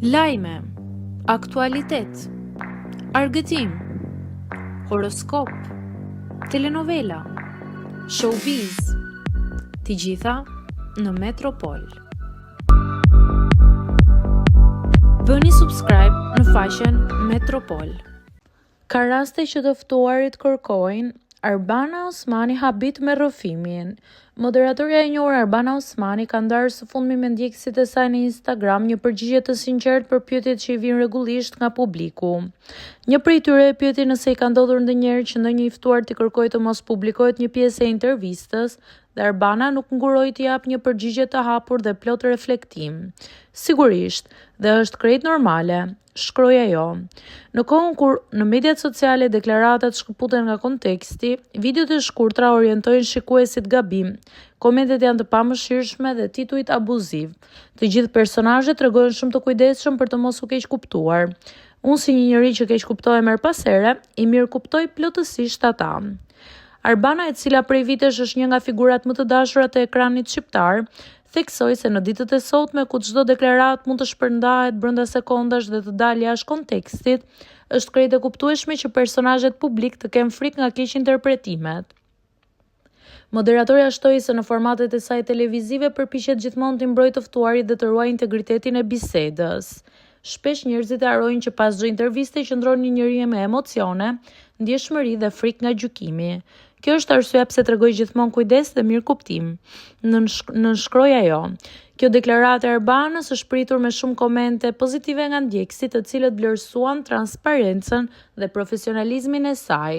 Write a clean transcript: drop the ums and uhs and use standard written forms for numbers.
Lajme, aktualitet, argëtim, horoskop, telenovela, showbiz, të gjitha në Metropol. Bëni subscribe në faqen Metropol. Ka raste që të ftuarit kërkojnë Arbana Osmani habit me rrëfimin. Moderatorja e njohur Arbana Osmani ka ndarë së fundmi me ndjekësit e saj në Instagram një përgjigje të sinqertë për pyetjet që i vijnë rregullisht nga publiku. Një prej tyre e pyeti nëse i ka ndodhur ndonjëherë që ndonjë i ftuar t'i kërkojë të mos publikohet një pjesë e intervistës, dhe Arbana nuk nguroi t'i jap një përgjigje të hapur dhe plot reflektim. Sigurisht, dhe është krejt normale, shkroi ajo. Në kohën kur në mediat sociale deklaratat shkëputen nga konteksti, videot e shkurtra orientojnë shikuesit gabim, komentet janë të pamëshirshme dhe titujt abuziv. Të gjithë personazhet tregojnë shumë të kujdesshëm për të mos u keq kuptuar. Unë si një njeri që keq kuptohem her pas here, i mirë kuptoj plotësisht ata. Arbana, e cila prej vitesh është një nga figurat më të dashura të ekranit shqiptar, theksoi se në ditët e sotme ku çdo deklaratë mund të shpërndahet brenda sekondash dhe të dalë jashtë kontekstit, është krejt e kuptueshme që personazhet publik të kenë frikë nga keq interpretimet. Moderatorja shtoi se në formatet e saj televizive përpiqet gjithmonë të mbrojë të ftuarit dhe të ruajë integritetin e bisedës. Shpesh njerëzit e harrojnë që pas çdo interviste qëndron një njeri me emocione, ndjeshmëri dhe frikë nga gjykimi. Kjo është arsyeja pse tregoj gjithmonë kujdes dhe mirëkuptim. Nënshkroi ajo. Kjo deklaratë e Arbanës është pritur me shumë komente pozitive nga ndjekësit, të cilët vlerësuan transparencën dhe profesionalizmin e saj.